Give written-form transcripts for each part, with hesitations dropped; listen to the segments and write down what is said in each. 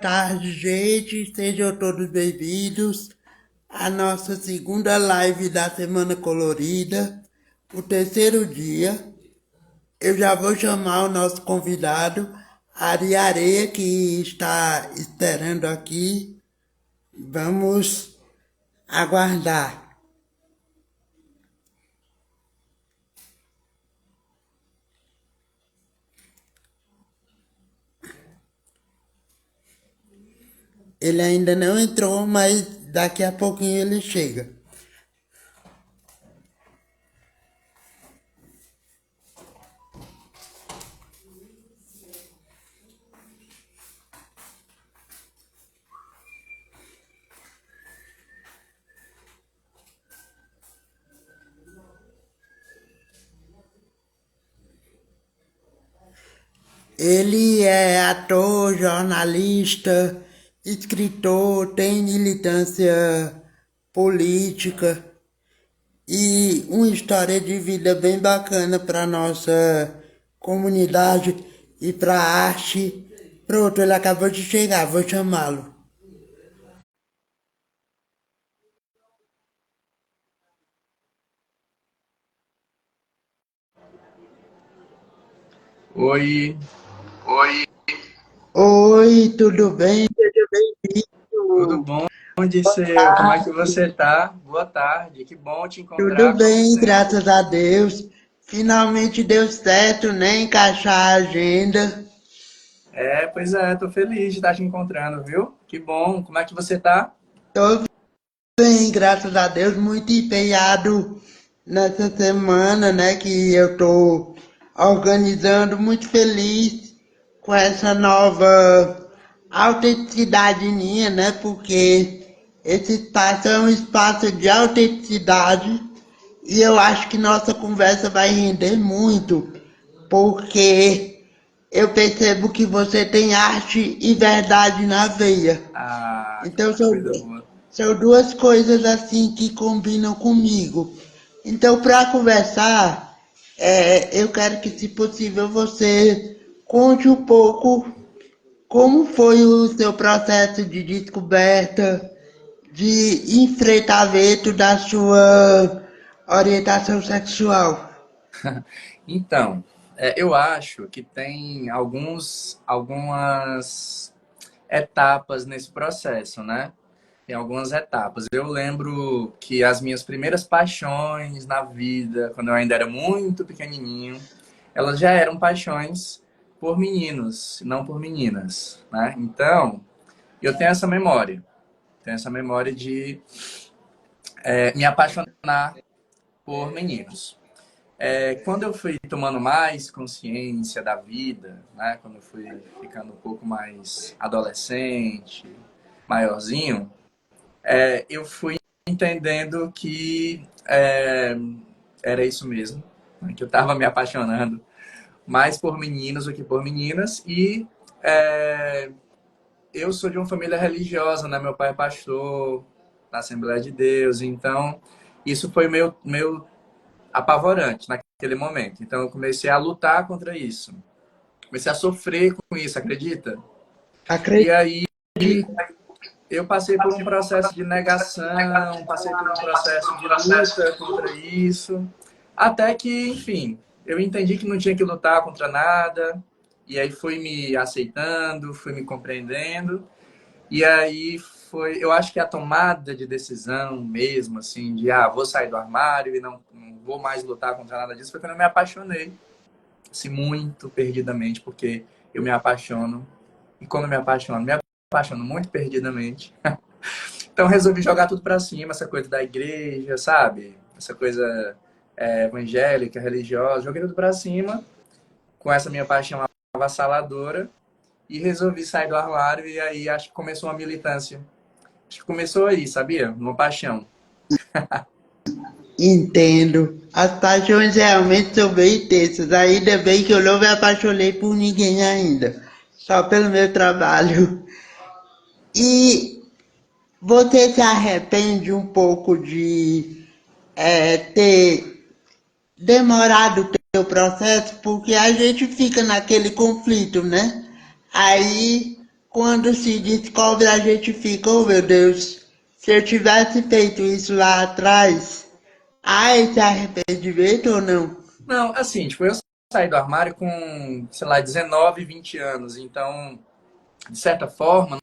tarde, gente. Sejam todos bem-vindos à nossa segunda live da Semana Colorida, o terceiro dia. Eu já vou chamar o nosso convidado, Ari Areia, que está esperando aqui. Vamos aguardar. Ele ainda não entrou, mas daqui a pouquinho ele chega. Ele é ator, jornalista, escritor, tem militância política e uma história de vida bem bacana para nossa comunidade e para a arte. Pronto, ele acabou de chegar, vou chamá-lo. Oi, Oi, tudo bem? Seja tudo bem-vindo. bom, Disseu? Como é que você tá? Boa tarde, que bom te Tudo encontrar, quanto bem, tempo. graças a Deus. Finalmente deu certo, né? Encaixar a agenda. Pois é, tô feliz de estar te encontrando, viu? Que bom, como é que você tá? Tô bem, graças a Deus, muito empenhado nessa semana, né? Que eu tô organizando, muito feliz com essa nova autenticidade minha, né? Porque esse espaço é um espaço de autenticidade e eu acho que nossa conversa vai render muito, porque eu percebo que você tem arte e verdade na veia. Ah, que Então coisa boa. são duas coisas assim que combinam comigo. Então, para conversar, eu quero que, se possível, você conte um pouco como foi o seu processo de descoberta, de enfrentamento da sua orientação sexual. Então, eu acho que tem algumas etapas nesse processo, né? Tem algumas etapas. Eu lembro que as minhas primeiras paixões na vida, quando eu ainda era muito pequenininho, elas já eram paixões por meninos, não por meninas, né? Então, eu tenho essa memória de me apaixonar por meninos. Quando eu fui tomando mais consciência da vida, né? Quando eu fui ficando um pouco mais adolescente, maiorzinho, eu fui entendendo que era isso mesmo, né? Que eu estava me apaixonando mais por meninos do que por meninas e é, eu sou de uma família religiosa, né? Meu pai é pastor na Assembleia de Deus, então isso foi meio apavorante naquele momento. Então eu comecei a lutar contra isso, comecei a sofrer com isso, acredita? E Acredite, aí eu passei por um processo de negação, passei por um processo de luta contra isso, até que, enfim, eu entendi que não tinha que lutar contra nada, e aí fui me aceitando, fui me compreendendo, e aí foi, eu acho que a tomada de decisão mesmo, assim, de vou sair do armário e não vou mais lutar contra nada disso, foi quando eu me apaixonei, assim, muito perdidamente, porque eu me apaixono, e quando me apaixono muito perdidamente. Então resolvi jogar tudo pra cima, essa coisa da igreja, sabe? Essa coisa evangélica, religiosa, joguei tudo pra cima, com essa minha paixão avassaladora, e resolvi sair do armário, e aí acho que começou uma militância. Acho que começou aí, sabia? Uma paixão. entendo. As paixões realmente são bem intensas. Ainda bem que eu não me apaixonei por ninguém ainda. Só pelo meu trabalho. E você se arrepende um pouco de ter demorado o teu processo? Porque a gente fica naquele conflito, né? Aí, quando se descobre, a gente fica, oh meu Deus, se eu tivesse feito isso lá atrás, há esse arrependimento ou não? Não, assim, tipo, eu saí do armário com, sei lá, 19, 20 anos. Então, de certa forma,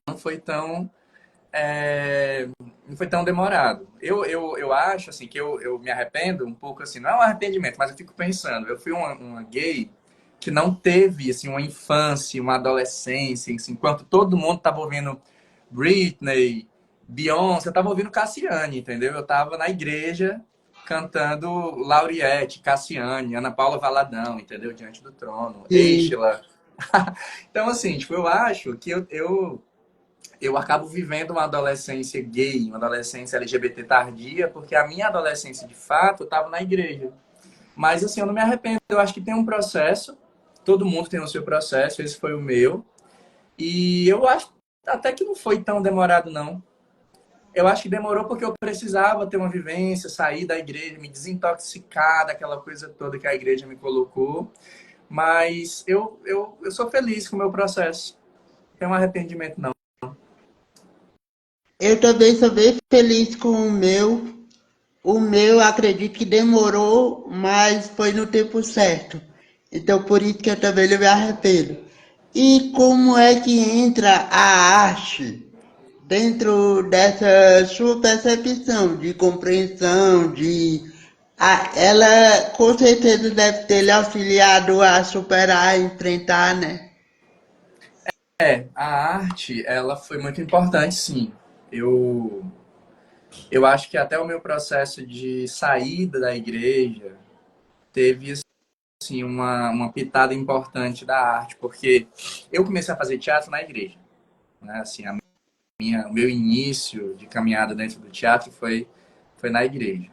é, não foi tão demorado. Eu acho, assim, que eu me arrependo um pouco, assim, não é um arrependimento, mas eu fico pensando, eu fui uma gay que não teve, assim, uma infância, uma adolescência, assim, enquanto todo mundo tava ouvindo Britney, Beyoncé, eu tava ouvindo Cassiane, entendeu? Eu tava na igreja cantando Lauriette, Cassiane, Ana Paula Valadão, entendeu? Diante do Trono, E Eichela. Então, assim, tipo, eu acho que eu acabo vivendo uma adolescência gay, uma adolescência LGBT tardia, porque a minha adolescência, de fato, eu estava na igreja. Mas, assim, eu não me arrependo. Eu acho que tem um processo, todo mundo tem o seu processo, esse foi o meu. E eu acho até que não foi tão demorado, não. Eu acho que demorou porque eu precisava ter uma vivência, sair da igreja, me desintoxicar daquela coisa toda que a igreja me colocou. Mas eu sou feliz com o meu processo. Não tenho um arrependimento, não. eu também sou bem feliz com o meu. O meu, acredito que demorou, mas foi no tempo certo. Então, por isso que eu também não me arrependo. E como é que entra a arte dentro dessa sua percepção de compreensão, ela com certeza deve ter lhe auxiliado a superar, a enfrentar, né? A arte, ela foi muito importante, sim. Eu, eu acho que até o meu processo de saída da igreja teve, assim, uma pitada importante da arte, porque eu comecei a fazer teatro na igreja, né? Assim, o meu início de caminhada dentro do teatro foi na igreja.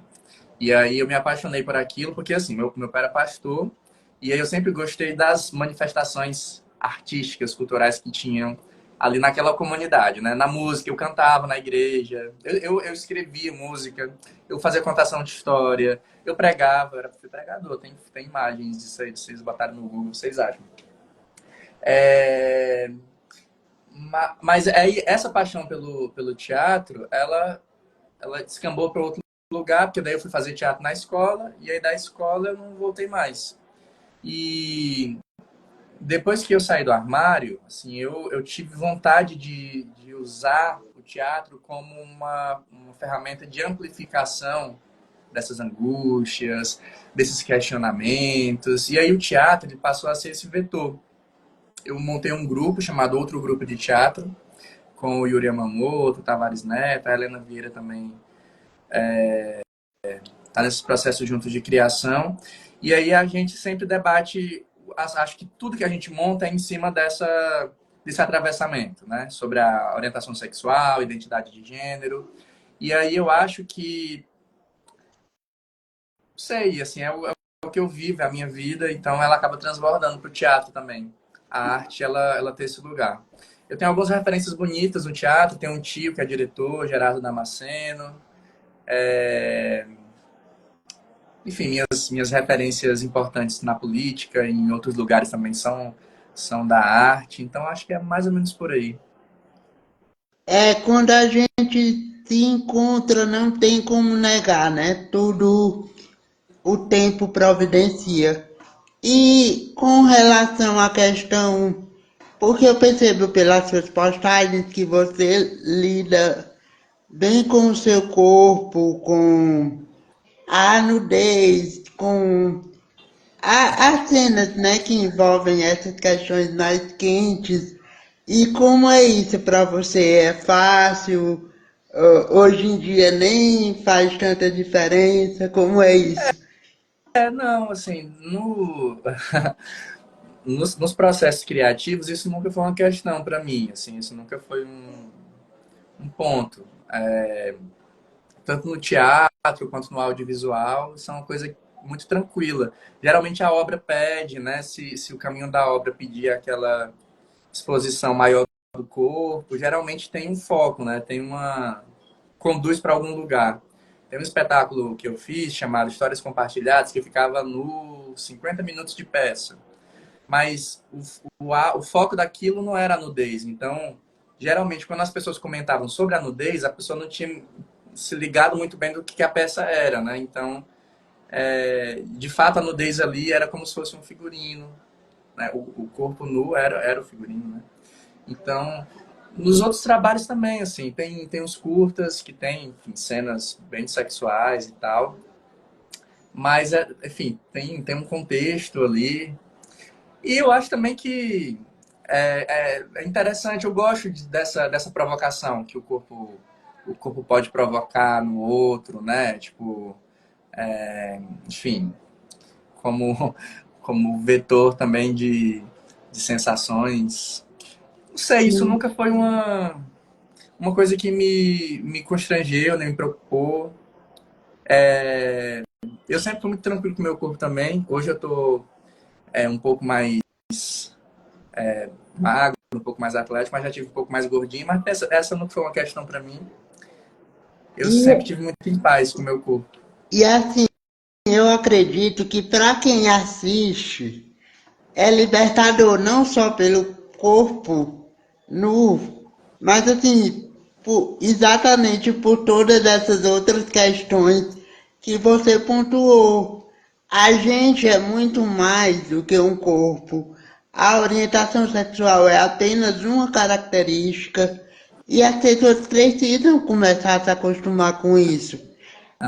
E aí eu me apaixonei por aquilo, porque, assim, meu pai era pastor, e aí eu sempre gostei das manifestações artísticas, culturais que tinham ali naquela comunidade, né? Na música, eu cantava na igreja, eu escrevia música, eu fazia contação de história, eu pregava, fui pregador, tem imagens disso aí, vocês botaram no Google, vocês acham. É, mas aí, essa paixão pelo teatro, ela descambou para outro lugar, porque daí eu fui fazer teatro na escola, e aí da escola eu não voltei mais. E depois que eu saí do armário, assim, eu tive vontade de usar o teatro como uma ferramenta de amplificação dessas angústias, desses questionamentos. E aí o teatro ele passou a ser esse vetor. Eu montei um grupo chamado Outro Grupo de Teatro, com o Yuri Yamamoto, Tavares Neto, a Helena Vieira também está nesse processo junto de criação. E aí a gente sempre debate, acho que tudo que a gente monta é em cima desse atravessamento, né? Sobre a orientação sexual, identidade de gênero. E aí eu acho que, sei, assim, é o que eu vivo, é a minha vida, então ela acaba transbordando para o teatro também. A arte, ela tem esse lugar. Eu tenho algumas referências bonitas no teatro, tem um tio que é diretor, Gerardo Damasceno. É, enfim, minhas referências importantes na política e em outros lugares também são da arte, então acho que é mais ou menos por aí. É quando a gente se encontra, não tem como negar, né? Tudo o tempo providencia. E com relação à questão, porque eu percebo pelas suas postagens que você lida bem com o seu corpo, com a nudez, com as cenas, né, que envolvem essas questões mais quentes. E como é isso para você? É fácil? Hoje em dia nem faz tanta diferença? Como é isso? Não, assim, nos processos criativos, isso nunca foi uma questão para mim, assim, isso nunca foi um ponto. Tanto no teatro quanto no audiovisual, isso é uma coisa muito tranquila. Geralmente a obra pede, né? Se o caminho da obra pedir aquela exposição maior do corpo, geralmente tem um foco, né? Tem uma conduz para algum lugar. Tem um espetáculo que eu fiz chamado Histórias Compartilhadas que ficava no 50 minutos de peça. Mas o foco daquilo não era a nudez. Então, geralmente, quando as pessoas comentavam sobre a nudez, a pessoa não tinha se ligado muito bem do que a peça era, né? Então, de fato, a nudez ali era como se fosse um figurino, né? O corpo nu era o figurino, né? Então, nos outros trabalhos também, assim, tem uns curtas que tem, enfim, cenas bem sexuais e tal, mas, enfim, tem um contexto ali. E eu acho também que é interessante, eu gosto dessa provocação que o corpo pode provocar no outro, né? Tipo, enfim, como, como vetor também de sensações. Não sei, isso Sim. nunca foi uma coisa que me constrangeu, nem me preocupou. Eu sempre fui muito tranquilo com o meu corpo também. Hoje eu tô um pouco mais magro, um pouco mais atlético, mas já tive um pouco mais gordinho. Mas essa não foi uma questão para mim. Eu sempre E, tive muito em paz com o meu corpo. e assim, eu acredito que para quem assiste, é libertador não só pelo corpo nu, mas assim, exatamente por todas essas outras questões que você pontuou. A gente é muito mais do que um corpo. A orientação sexual é apenas uma característica e as pessoas precisam começar a se acostumar com isso.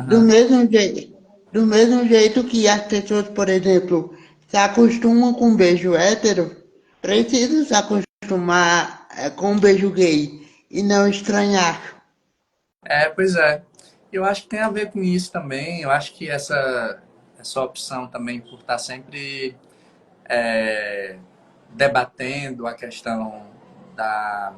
Do Aham. mesmo jeito, do mesmo jeito que as pessoas, por exemplo, se acostumam com um beijo hétero, precisam se acostumar com um beijo gay e não estranhar. Pois é. Eu acho que tem a ver com isso também. Eu acho que essa opção também por estar sempre debatendo a questão da,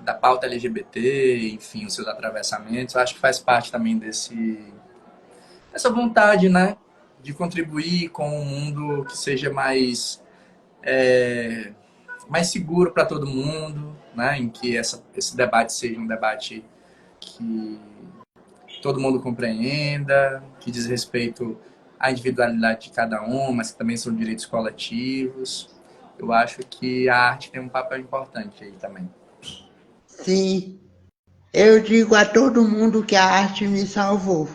da pauta LGBT, enfim, os seus atravessamentos, eu acho que faz parte também dessa vontade, né, de contribuir com um mundo que seja mais seguro para todo mundo, né, em que esse debate seja um debate que todo mundo compreenda, que diz respeito à individualidade de cada um, mas que também são direitos coletivos. Eu acho que a arte tem um papel importante aí também. Sim, eu digo a todo mundo que a arte me salvou.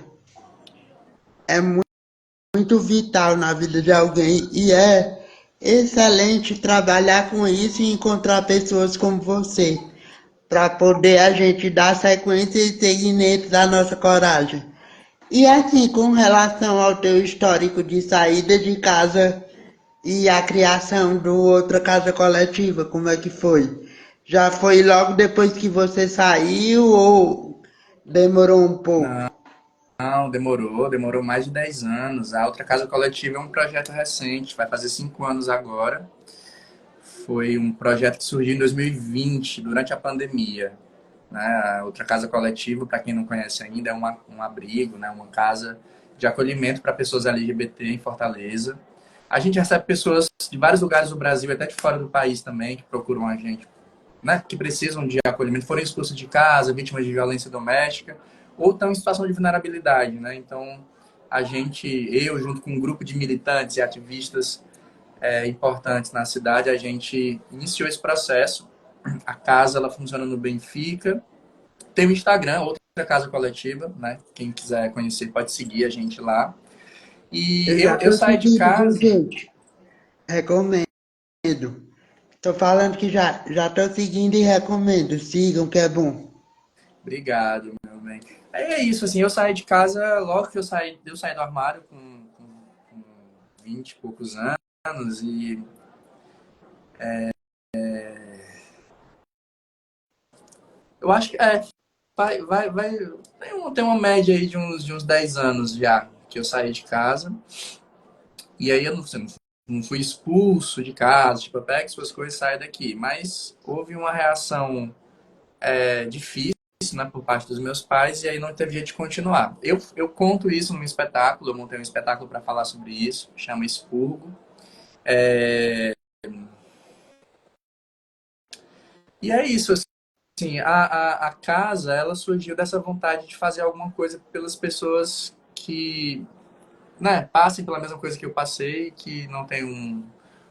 É muito vital na vida de alguém e é excelente trabalhar com isso e encontrar pessoas como você, para poder a gente dar sequência e seguimento da nossa coragem. E assim, com relação ao teu histórico de saída de casa e a criação do outra casa coletiva, como é que foi? Já foi logo depois que você saiu ou demorou um pouco? Não, demorou mais de 10 anos. A Outra Casa Coletiva é um projeto recente, vai fazer 5 anos agora. Foi um projeto que surgiu em 2020, durante a pandemia. Né? A Outra Casa Coletiva, para quem não conhece ainda, é um abrigo, né? Uma casa de acolhimento para pessoas LGBT em Fortaleza. A gente recebe pessoas de vários lugares do Brasil, até de fora do país também, que procuram a gente, né? Que precisam de acolhimento, foram expulsos de casa, vítimas de violência doméstica, ou estão em situação de vulnerabilidade. Né? Então, eu, junto com um grupo de militantes e ativistas importantes na cidade, a gente iniciou esse processo. A casa ela funciona no Benfica, tem o Instagram, Outra Casa Coletiva, né? Quem quiser conhecer pode seguir a gente lá. E Eu já eu estou saí de seguindo, viu, casa. gente? Recomendo. Tô falando que já tô seguindo e recomendo. Sigam que é bom. Obrigado, meu bem. É isso, assim, eu saí de casa logo que eu saí do armário com 20 e poucos anos e eu acho que vai tem uma média aí de uns 10 anos já que eu saí de casa. E aí eu não fui expulso de casa, tipo, pega suas coisas e sai daqui. Mas houve uma reação difícil, né, por parte dos meus pais, e aí não teve jeito de continuar. Eu conto isso num espetáculo, eu montei um espetáculo para falar sobre isso, chama Expurgo. E é isso, assim, a casa, ela surgiu dessa vontade de fazer alguma coisa pelas pessoas que, né, passem pela mesma coisa que eu passei, que não tem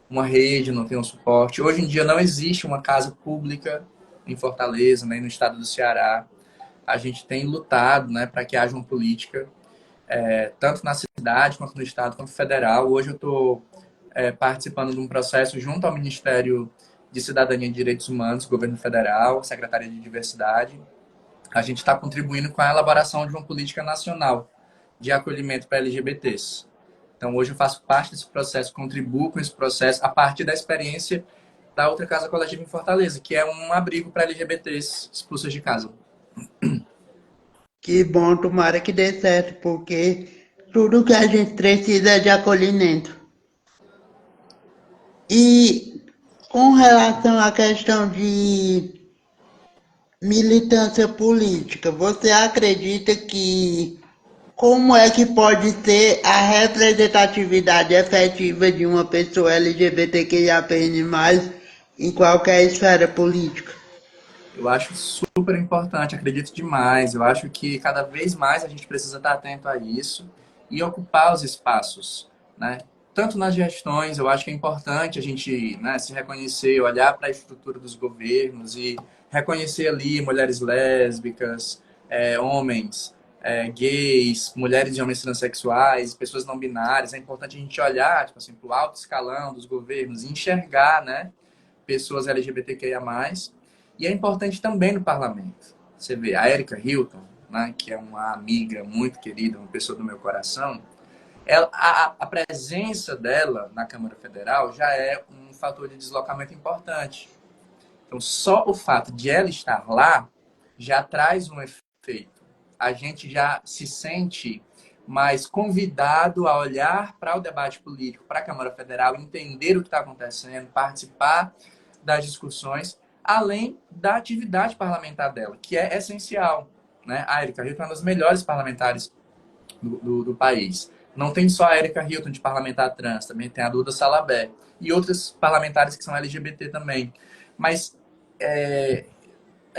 uma rede, não tem um suporte. Hoje em dia não existe uma casa pública, em Fortaleza, né, no estado do Ceará, a gente tem lutado, né, para que haja uma política, tanto na cidade, quanto no estado, quanto federal. Hoje eu estou participando de um processo junto ao Ministério de Cidadania e Direitos Humanos, Governo Federal, Secretaria de Diversidade. A gente está contribuindo com a elaboração de uma política nacional de acolhimento para LGBTs. Então, hoje eu faço parte desse processo, contribuo com esse processo a partir da experiência da outra casa coletiva em Fortaleza, que é um abrigo para LGBTs expulsos de casa. Que bom, tomara que dê certo, porque tudo que a gente precisa é de acolhimento. E com relação à questão de militância política, você acredita que como é que pode ser a representatividade efetiva de uma pessoa LGBTQIAPN+, em qualquer esfera política? Eu acho super importante, acredito demais. Eu acho que cada vez mais a gente precisa estar atento a isso e ocupar os espaços, né? Tanto nas gestões, eu acho que é importante a gente, né, se reconhecer, olhar para a estrutura dos governos e reconhecer ali mulheres lésbicas, homens, gays, mulheres e homens transexuais, pessoas não binárias. É importante a gente olhar, tipo assim, para o alto escalão dos governos e enxergar, né, pessoas LGBTQIA+. E é importante também no parlamento. Você vê a Erika Hilton, né, que é uma amiga muito querida, uma pessoa do meu coração, a presença dela na Câmara Federal já é um fator de deslocamento importante. Então, só o fato de ela estar lá já traz um efeito. A gente já se sente mais convidado a olhar para o debate político, para a Câmara Federal, entender o que está acontecendo, participar das discussões, além da atividade parlamentar dela, que é essencial. Né? A Erika Hilton é uma das melhores parlamentares do país. Não tem só a Erika Hilton de parlamentar trans, também tem a Duda Salabé e outros parlamentares que são LGBT também. Mas é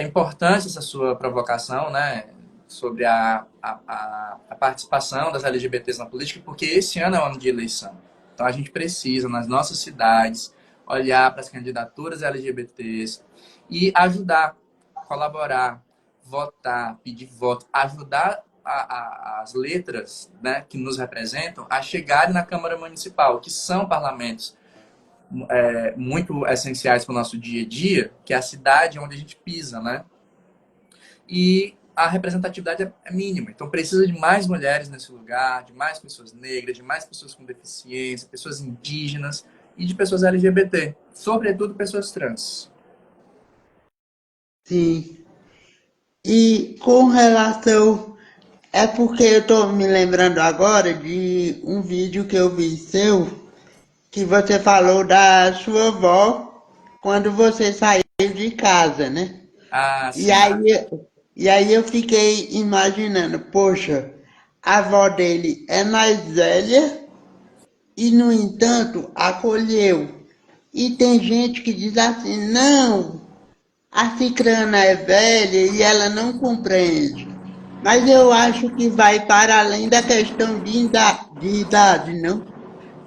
importante essa sua provocação, né, sobre a participação das LGBTs na política, porque esse ano é um ano de eleição. Então a gente precisa, nas nossas cidades, olhar para as candidaturas LGBTs e ajudar, colaborar, votar, pedir voto, ajudar as letras, né, que nos representam a chegarem na Câmara Municipal, que são parlamentos muito essenciais para o nosso dia a dia, que é a cidade onde a gente pisa, né? E a representatividade é mínima. Então precisa de mais mulheres nesse lugar, de mais pessoas negras, de mais pessoas com deficiência, pessoas indígenas e de pessoas LGBT, sobretudo pessoas trans. Sim. E com relação. É porque eu estou me lembrando agora de um vídeo que eu vi seu, que você falou da sua avó quando você saiu de casa, né? Ah, E sim. aí, e aí eu fiquei imaginando, poxa, a avó dele é mais velha e, no entanto, acolheu. E tem gente que diz assim, não, a cicrana é velha e ela não compreende. Mas eu acho que vai para além da questão de idade, não?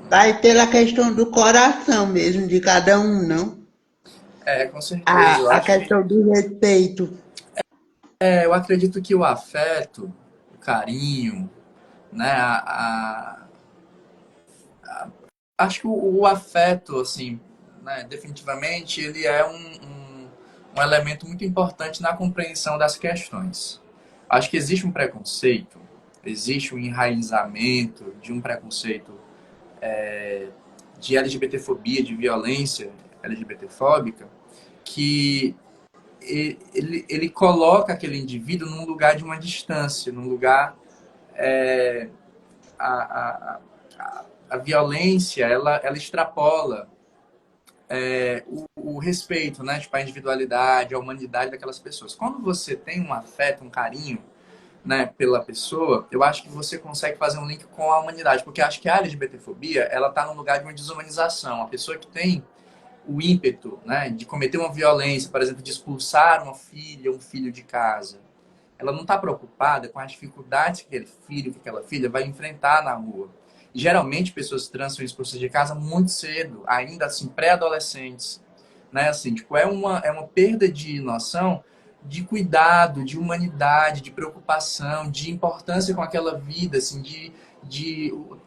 Vai pela questão do coração mesmo, de cada um, não? Com certeza. A questão do respeito. Eu acredito que o afeto, o carinho, né, acho que o afeto, assim, né, definitivamente, ele é um elemento muito importante na compreensão das questões. Acho que existe um preconceito, existe um enraizamento de um preconceito de LGBTfobia, de violência LGBTfóbica, que ele coloca aquele indivíduo num lugar de uma distância, num lugar a, a, a violência ela extrapola o respeito, né? Tipo, a individualidade, a humanidade daquelas pessoas. Quando você tem um afeto, um carinho, né, pela pessoa, eu acho que você consegue fazer um link com a humanidade, porque eu acho que a LGBTfobia, ela tá no lugar de uma desumanização. A pessoa que tem o ímpeto, né, de cometer uma violência, por exemplo, de expulsar uma filha, um filho de casa, ela não está preocupada com as dificuldades que aquele filho, que aquela filha vai enfrentar na rua. E, geralmente, pessoas trans são expulsas de casa muito cedo, ainda assim, pré-adolescentes. né? Assim, tipo, é uma perda de noção de cuidado, de humanidade, de preocupação, de importância com aquela vida, assim,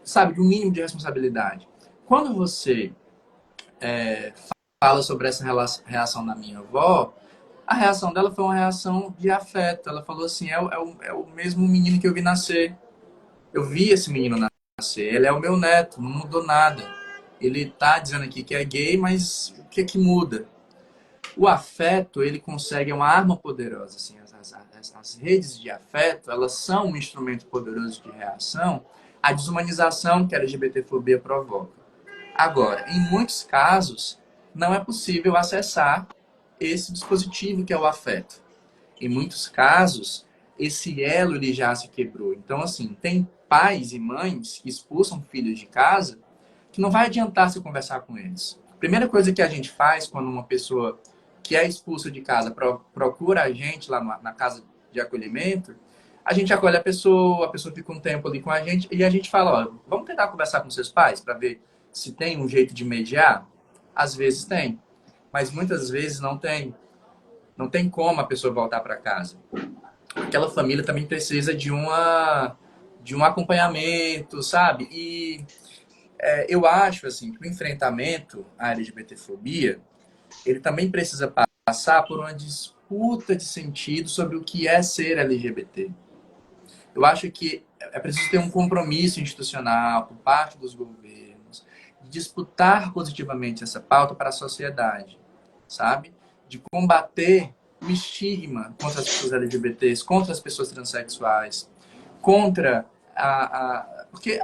sabe, de um mínimo de responsabilidade. Quando você fala sobre essa reação da minha avó, a reação dela foi uma reação de afeto. Ela falou assim: é o mesmo menino que eu vi nascer. Eu vi esse menino nascer. Ele é o meu neto, não mudou nada. Ele tá dizendo aqui que é gay, mas o que é que muda? O afeto, ele consegue, é uma arma poderosa. Assim, as redes de afeto, elas são um instrumento poderoso de reação à desumanização que a LGBTfobia provoca. Agora, em muitos casos, não é possível acessar esse dispositivo que é o afeto. Em muitos casos, esse elo ele já se quebrou. Então, assim, tem pais e mães que expulsam filhos de casa que não vai adiantar se conversar com eles. A primeira coisa que a gente faz quando uma pessoa que é expulsa de casa procura a gente lá na casa de acolhimento, a gente acolhe a pessoa fica um tempo ali com a gente e a gente fala, ó, vamos tentar conversar com seus pais para ver se tem um jeito de mediar? Às vezes tem, mas muitas vezes não tem. Não tem como a pessoa voltar para casa. Aquela família também precisa de um acompanhamento, sabe? E eu acho assim que o enfrentamento à LGBTfobia ele também precisa passar por uma disputa de sentido sobre o que é ser LGBT. Eu acho que é preciso ter um compromisso institucional por parte dos governos de disputar positivamente essa pauta para a sociedade, sabe? De combater o estigma contra as pessoas LGBTs, contra as pessoas transexuais, contra porque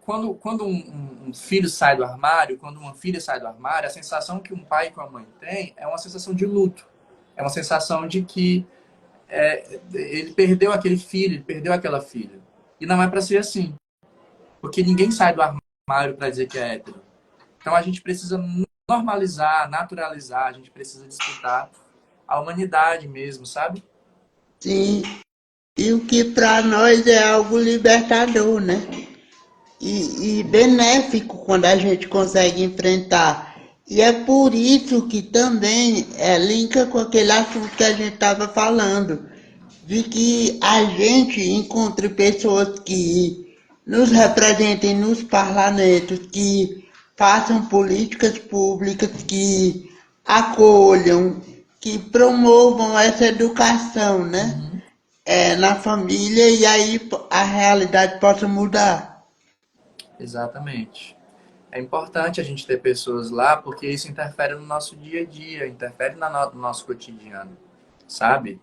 quando um filho sai do armário, quando uma filha sai do armário, a sensação que um pai e que uma mãe têm é uma sensação de luto. É uma sensação de que ele perdeu aquele filho, ele perdeu aquela filha. E não é para ser assim. Porque ninguém sai do armário para dizer que é hétero. Então a gente precisa normalizar, naturalizar, a gente precisa disputar a humanidade mesmo, sabe? Sim, e o que para nós é algo libertador, né? E benéfico quando a gente consegue enfrentar. E é por isso que também linka com aquele assunto que a gente estava falando, de que a gente encontre pessoas que nos representem nos parlamentos, que façam políticas públicas, que acolham, que promovam essa educação, né? Uhum. Na família e aí a realidade possa mudar. Exatamente. É importante a gente ter pessoas lá porque isso interfere no nosso dia a dia, interfere no nosso cotidiano, sabe?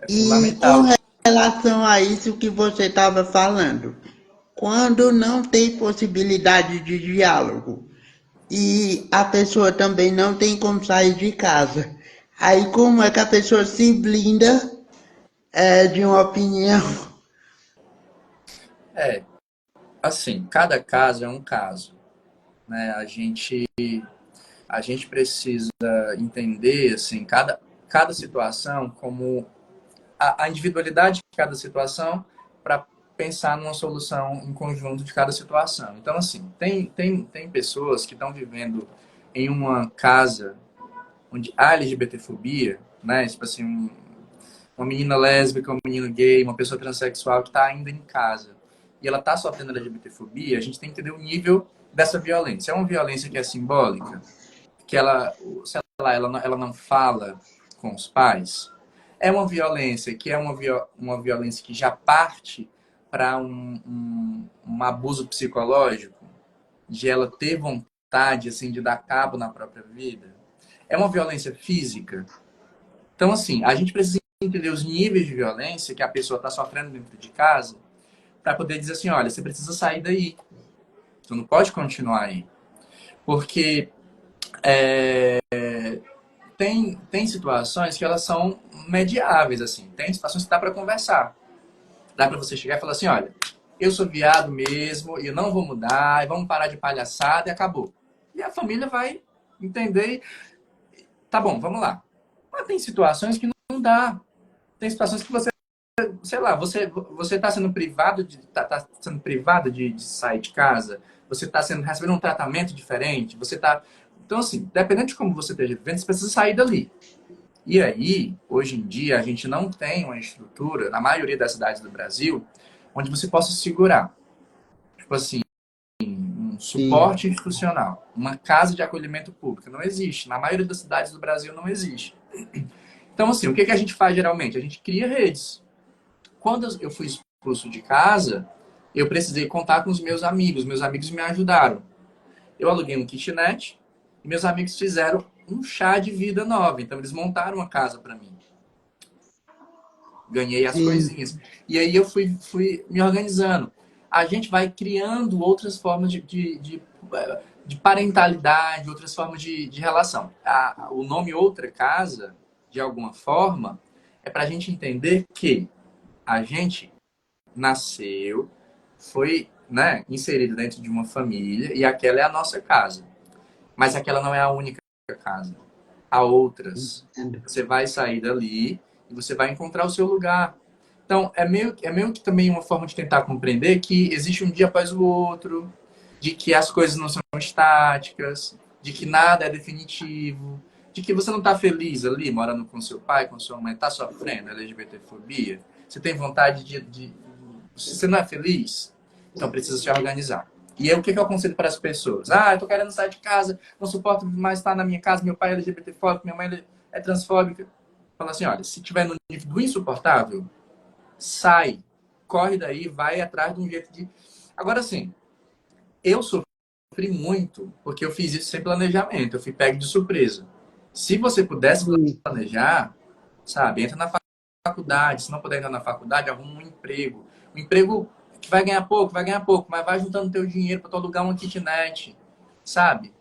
É E com fundamental. relação a isso que você estava falando, quando não tem possibilidade de diálogo e a pessoa também não tem como sair de casa, aí como é que a pessoa se blinda de uma opinião? É, assim, cada caso é um caso, né? A gente precisa entender, assim, cada situação como a individualidade de cada situação para pensar numa solução em conjunto de cada situação. Então, assim, tem pessoas que estão vivendo em uma casa onde há LGBTfobia, né? Tipo assim, uma menina lésbica, um menino gay, uma pessoa transexual que está ainda em casa e ela está sofrendo LGBTfobia, a gente tem que entender o nível dessa violência. É uma violência que é simbólica, que ela, sei lá, ela não fala com os pais. É uma violência que é uma violência que já parte para um abuso psicológico, de ela ter vontade assim de dar cabo na própria vida. É uma violência física. Então, assim, a gente precisa entender os níveis de violência que a pessoa está sofrendo dentro de casa para poder dizer assim, olha, você precisa sair daí. Tu não pode continuar aí. Porque tem situações que elas são mediáveis, assim. Tem situações que dá para conversar. Dá para você chegar e falar assim, olha, eu sou viado mesmo, e eu não vou mudar, e vamos parar de palhaçada e acabou. E a família vai entender, tá bom, vamos lá. Mas tem situações que não dá. Tem situações que você sei lá, você está sendo privado tá sendo privado de sair de casa, você está recebendo um tratamento diferente, você está. Então, assim, dependendo de como você esteja vivendo, você precisa sair dali. E aí, hoje em dia, a gente não tem uma estrutura, na maioria das cidades do Brasil, onde você possa segurar. Tipo assim, um Sim, suporte institucional, uma casa de acolhimento público. Não existe. Na maioria das cidades do Brasil não existe. Então, assim, o que a gente faz geralmente? A gente cria redes. Quando eu fui expulso de casa, eu precisei contar com os meus amigos. Meus amigos me ajudaram. Eu aluguei um kitnet e meus amigos fizeram um chá de vida nova. Então, eles montaram uma casa para mim. Ganhei as sim, coisinhas. E aí eu fui me organizando. A gente vai criando outras formas de parentalidade, outras formas de relação. O nome Outra Casa, de alguma forma, é para a gente entender que a gente nasceu, foi, né, inserido dentro de uma família e aquela é a nossa casa. Mas aquela não é a única casa. Há outras. entendo. Você vai sair dali e você vai encontrar o seu lugar. Então, é meio que também uma forma de tentar compreender que existe um dia após o outro, de que as coisas não são estáticas, de que nada é definitivo, de que você não está feliz ali, morando com seu pai, com sua mãe, está sofrendo LGBTfobia, você tem vontade se você não é feliz, então precisa se organizar. E aí, o que eu aconselho para as pessoas? Ah, eu tô querendo sair de casa, não suporto mais estar na minha casa, meu pai é LGBTfóbico, minha mãe é transfóbica. Fala assim, olha, se tiver no nível do insuportável, sai, corre daí, vai atrás de um jeito de... Agora, sim, eu sofri muito porque eu fiz isso sem planejamento, eu fui pego de surpresa. Se você pudesse Sim. planejar, sabe, entra na faculdade, se não puder entrar na faculdade, arruma um emprego. Um emprego que vai ganhar pouco, mas vai juntando teu dinheiro para tu alugar uma kitnet, sabe?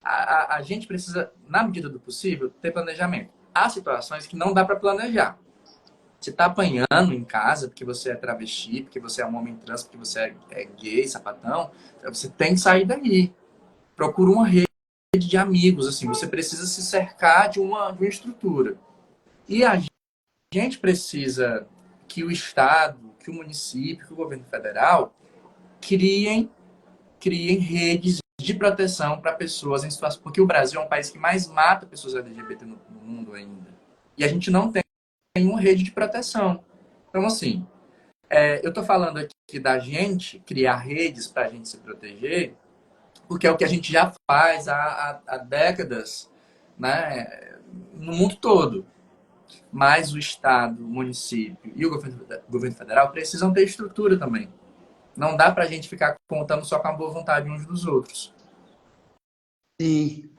A gente precisa, na medida do possível, ter planejamento. Há situações que não dá para planejar. Você está apanhando em casa porque você é travesti, porque você é um homem trans, porque você é gay, sapatão, você tem que sair daí. Procura uma rede de amigos, assim, você precisa se cercar de uma estrutura. E a gente precisa que o Estado, que o município, que o governo federal criem, criem redes de proteção para pessoas em situação. Porque o Brasil é um país que mais mata pessoas LGBT no mundo ainda. E a gente não tem uma rede de proteção. Então, assim, eu estou falando aqui da gente criar redes para a gente se proteger, porque é o que a gente já faz há décadas, né, no mundo todo. Mas o Estado, o município e o governo federal precisam ter estrutura também. Não dá para a gente ficar contando só com a boa vontade uns dos outros. Sim.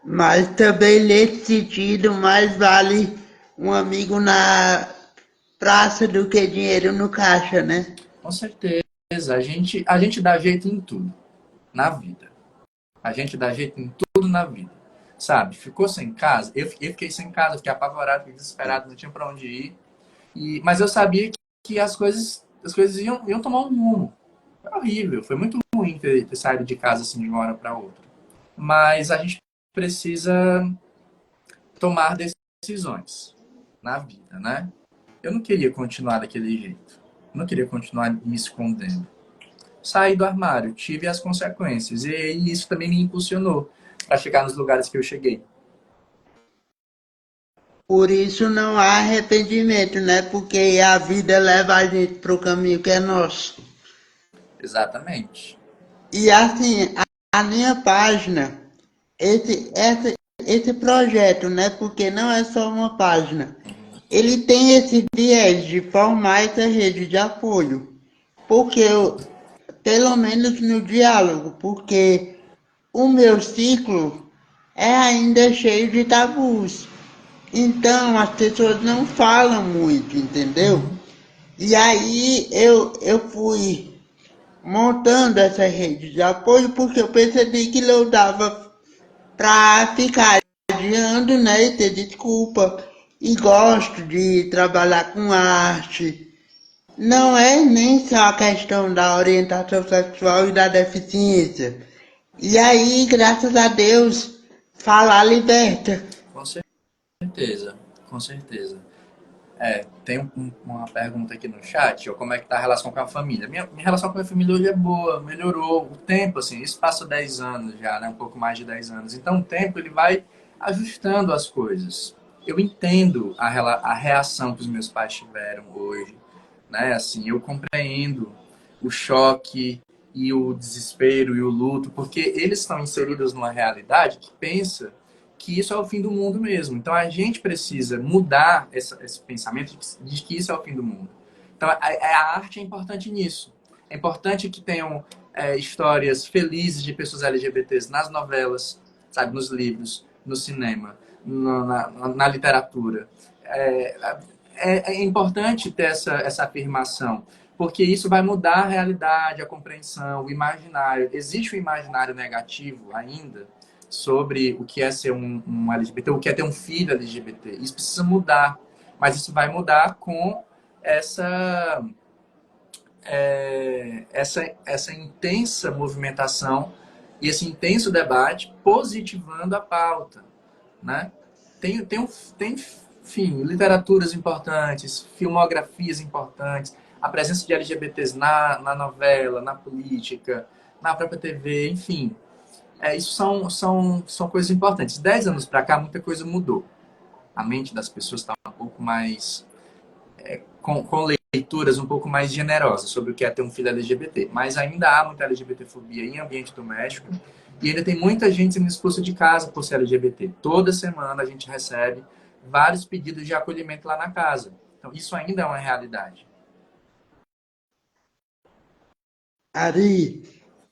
Mas também nesse sentido, mais vale um amigo na praça do que dinheiro no caixa, né? Com certeza, a gente dá jeito em tudo na vida. A gente dá jeito em tudo na vida. Sabe? Ficou sem casa? Eu fiquei sem casa, fiquei apavorado, fiquei desesperado, não tinha para onde ir. Mas eu sabia que as coisas iam tomar um rumo. Foi horrível, foi muito ruim ter saído de casa assim de uma hora para outra. Mas a gente precisa tomar decisões na vida, né? Eu não queria continuar daquele jeito. Eu não queria continuar me escondendo. Saí do armário, tive as consequências. E isso também me impulsionou para chegar nos lugares que eu cheguei. Por isso não há arrependimento, né? Porque a vida leva a gente para o caminho que é nosso. Exatamente. E assim, a minha página, esse projeto, né? Porque não é só uma página. Ele tem esse viés de formar essa rede de apoio. Porque eu, pelo menos no diálogo, porque o meu ciclo é ainda cheio de tabus. Então as pessoas não falam muito, entendeu? Uhum. E aí eu fui montando essa rede de apoio porque eu percebi que não dava para ficar adiando, né, e ter desculpa. E gosto de trabalhar com arte. Não é nem só a questão da orientação sexual e da deficiência. E aí, graças a Deus, falar liberta. Com certeza, com certeza. Tem uma pergunta aqui no chat, ó, como é que tá a relação com a família? Minha relação com a minha família hoje é boa, melhorou o tempo, assim, isso passa 10 anos já, né? Um pouco mais de 10 anos. Então o tempo ele vai ajustando as coisas. Eu entendo a reação que os meus pais tiveram hoje, né? Assim, eu compreendo o choque e o desespero e o luto, porque eles estão inseridos numa realidade que pensa que isso é o fim do mundo mesmo. Então a gente precisa mudar esse pensamento de que isso é o fim do mundo. Então a arte é importante nisso. É importante que tenham histórias felizes de pessoas LGBTs nas novelas, sabe, nos livros, no cinema, na literatura. É, é importante ter essa afirmação, porque isso vai mudar a realidade, a compreensão, o imaginário. Existe um imaginário negativo ainda sobre o que é ser um LGBT, o que é ter um filho LGBT. Isso precisa mudar, mas isso vai mudar com essa, essa intensa movimentação e esse intenso debate positivando a pauta, né? Tem, enfim, literaturas importantes, filmografias importantes, a presença de LGBTs na novela, na política, na própria TV, enfim. Isso são coisas importantes. 10 anos para cá, muita coisa mudou. A mente das pessoas está um pouco mais com leituras um pouco mais generosas sobre o que é ter um filho LGBT. Mas ainda há muita LGBTfobia em ambiente doméstico e ainda tem muita gente sendo expulsa de casa por ser LGBT. Toda semana a gente recebe vários pedidos de acolhimento lá na casa. Então, isso ainda é uma realidade. Ari,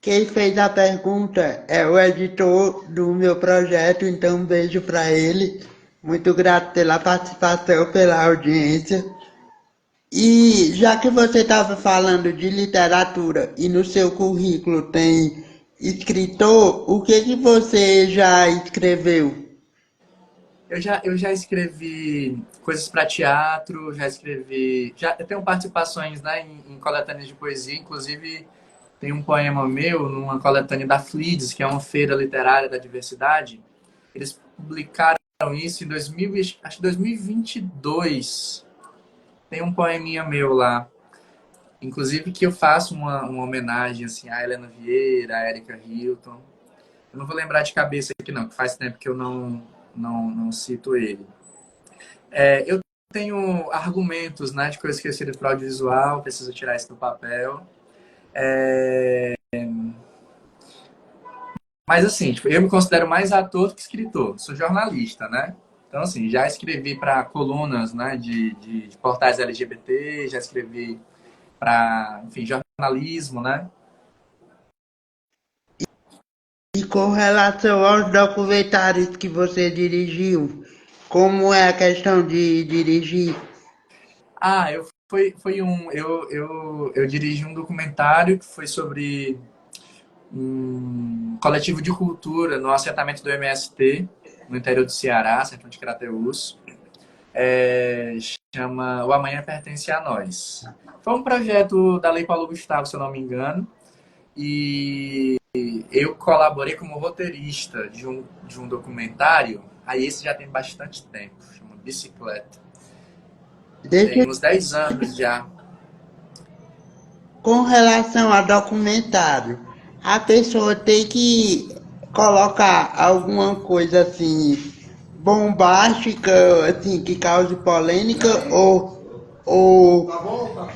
quem fez a pergunta é o editor do meu projeto, então um beijo para ele. Muito grato pela participação, pela audiência. E já que você estava falando de literatura e no seu currículo tem escritor, o que que você já escreveu? Eu já escrevi coisas para teatro, já escrevi. Eu tenho participações, né, em coletâneas de poesia, inclusive tem um poema meu numa coletânea da Flides, que é uma feira literária da diversidade. Eles publicaram isso em 2000, acho que 2022. Tem um poeminha meu lá. Inclusive que eu faço uma homenagem assim, a Helena Vieira, a Erika Hilton. Eu não vou lembrar de cabeça aqui não, que faz tempo que eu não cito ele. Eu tenho argumentos, né, de coisas que eu escrevo para audiovisual, preciso tirar isso do papel. Mas assim, tipo, eu me considero mais ator que escritor. Sou jornalista, né? Então, assim, já escrevi para colunas, né, de portais LGBT, já escrevi para, enfim, jornalismo, né? E com relação aos documentários que você dirigiu, como é a questão de dirigir? Eu dirigi um documentário que foi sobre um coletivo de cultura no assentamento do MST, no interior do Ceará, Sertão de Crateús. É, chama O Amanhã Pertence a Nós. Foi um projeto da Lei Paulo Gustavo, se eu não me engano, e eu colaborei como roteirista de um documentário, aí esse já tem bastante tempo, chama Bicicleta. Deixa Tem uns 10 anos já. Com relação a documentário, a pessoa tem que colocar alguma coisa assim bombástica, assim, que cause polêmica, ou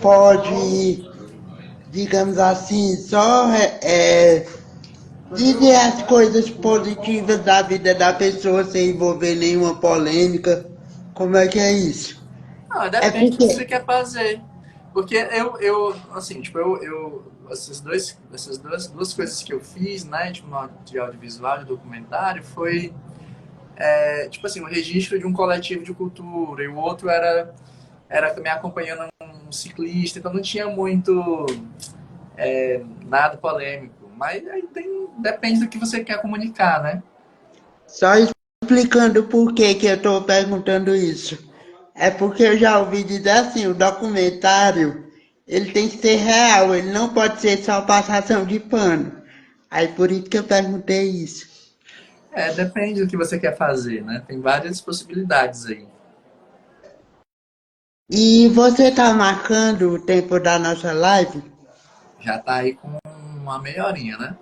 pode, digamos assim, só dizer as coisas positivas da vida da pessoa sem envolver nenhuma polêmica. Como é que é isso? Ah, É depende do que você porque quer fazer. Porque assim, tipo, essas duas coisas que eu fiz, né, tipo, de audiovisual e documentário, foi, tipo assim, um registro de um coletivo de cultura, e o outro era também acompanhando um ciclista, então não tinha muito nada polêmico. Mas aí depende do que você quer comunicar, né? Só explicando por que que eu estou perguntando isso. É porque eu já ouvi dizer assim, o documentário, ele tem que ser real, ele não pode ser só passação de pano. Aí por isso que eu perguntei isso. Depende do que você quer fazer, né? Tem várias possibilidades aí. E você tá marcando o tempo da nossa live? Já tá aí com uma meia horinha, né?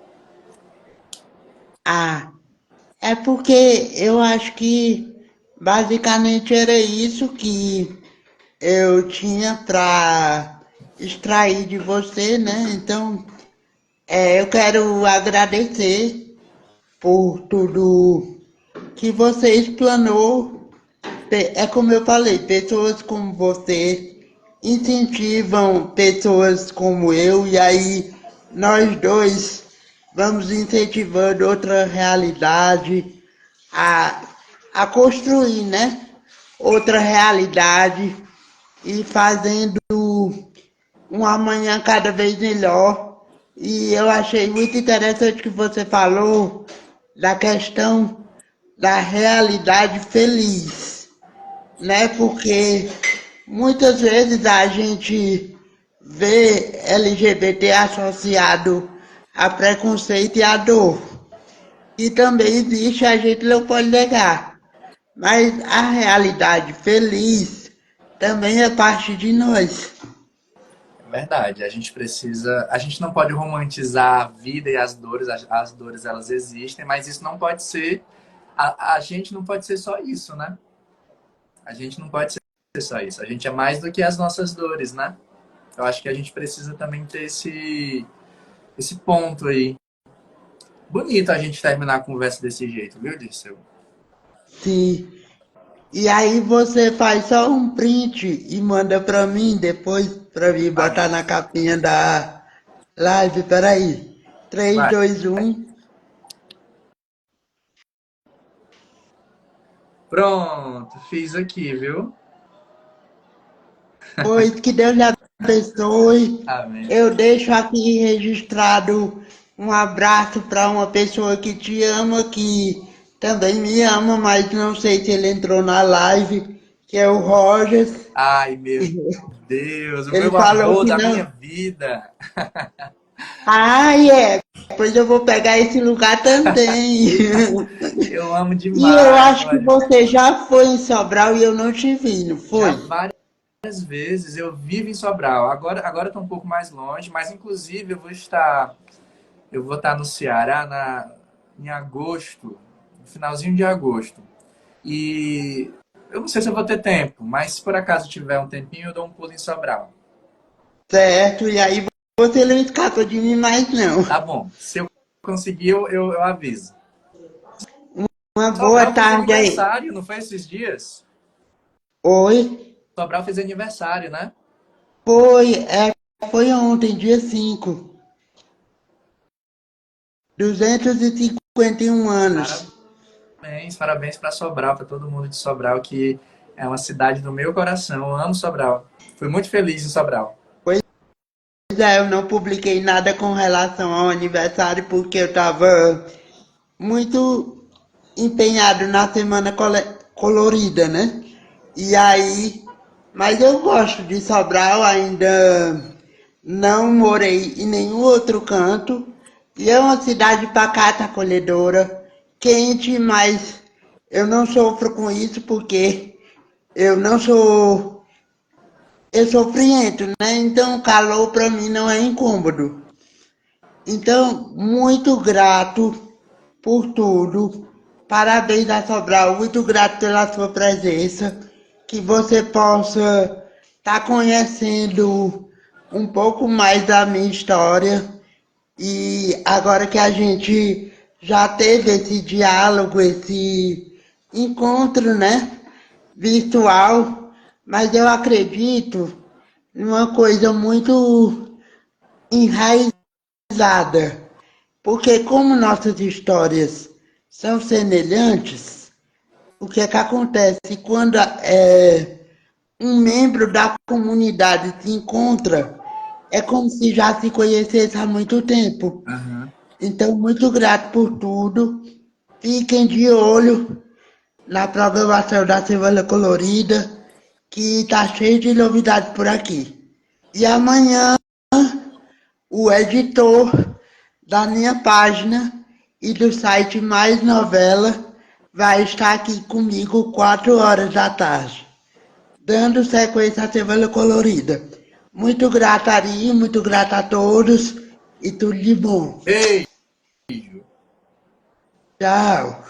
Ah, é porque eu acho que basicamente era isso que eu tinha para extrair de você, né? Então, eu quero agradecer por tudo que você explanou. É como eu falei, pessoas como você incentivam pessoas como eu, e aí nós dois vamos incentivando outra realidade a, a construir, né? Outra realidade e fazendo um amanhã cada vez melhor. E eu achei muito interessante que você falou da questão da realidade feliz, né? Porque muitas vezes a gente vê LGBT associado a preconceito e a dor. E também existe, a gente não pode negar. Mas a realidade feliz também é parte de nós. É verdade. A gente precisa. A gente não pode romantizar a vida e as dores. As dores elas existem, mas isso não pode ser. A gente não pode ser só isso, né? A gente não pode ser só isso. A gente é mais do que as nossas dores, né? Eu acho que a gente precisa também ter esse ponto aí. Bonito a gente terminar a conversa desse jeito, viu, Dirceu? Sim. E aí você faz só um print e manda pra mim depois pra mim Vai, botar na capinha da live. Peraí. Três, vai. dois, um. Pronto, fiz aqui, viu? Pois que Deus lhe abençoe. Amém. Eu deixo aqui registrado um abraço para uma pessoa que te ama, que também me ama, mas não sei se ele entrou na live, que é o Rogers. Ai, meu Deus, o Ele meu falou amor que da minha não. vida. Ai, é. Pois eu vou pegar esse lugar também. Eu amo E eu demais, acho que Rogério. você já foi em Sobral e eu não te vi, não Já foi? várias vezes eu vivo em Sobral. Agora eu tô um pouco mais longe, mas inclusive eu vou estar no Ceará em agosto, no finalzinho de agosto. E eu não sei se eu vou ter tempo, mas se por acaso tiver um tempinho, eu dou um pulo em Sobral. Certo, e aí você não escapa de mim mais não. Tá bom. Se eu conseguir, eu aviso. Uma boa Sobral fez tarde aí. aniversário, não foi esses dias? Oi? Sobral fez aniversário, né? Foi ontem, dia 5. 251 anos. Parabéns, parabéns para Sobral, para todo mundo de Sobral, que é uma cidade do meu coração. Eu amo Sobral. Fui muito feliz em Sobral. Pois eu não publiquei nada com relação ao aniversário porque eu estava muito empenhado na semana colorida, né? E aí, mas eu gosto de Sobral, ainda não morei em nenhum outro canto. E é uma cidade pacata, acolhedora, quente, mas eu não sofro com isso porque eu não sou. Eu sou friento, né? Então o calor para mim não é incômodo. Então, muito grato por tudo. Parabéns a Sobral, muito grato pela sua presença. Que você possa estar conhecendo um pouco mais da minha história. E agora que a gente já teve esse diálogo, esse encontro, né? Virtual, mas eu acredito numa coisa muito enraizada. Porque como nossas histórias são semelhantes, o que é que acontece quando um membro da comunidade se encontra, é como se já se conhecesse há muito tempo. Uhum. Então, muito grato por tudo. Fiquem de olho na programação da Semana Colorida, que está cheio de novidades por aqui. E amanhã, o editor da minha página e do site Mais Novela vai estar aqui comigo 4 horas da tarde. dando sequência à Semana Colorida. Muito grata, Ari, muito grata a todos e tudo de bom. Beijo! Tchau.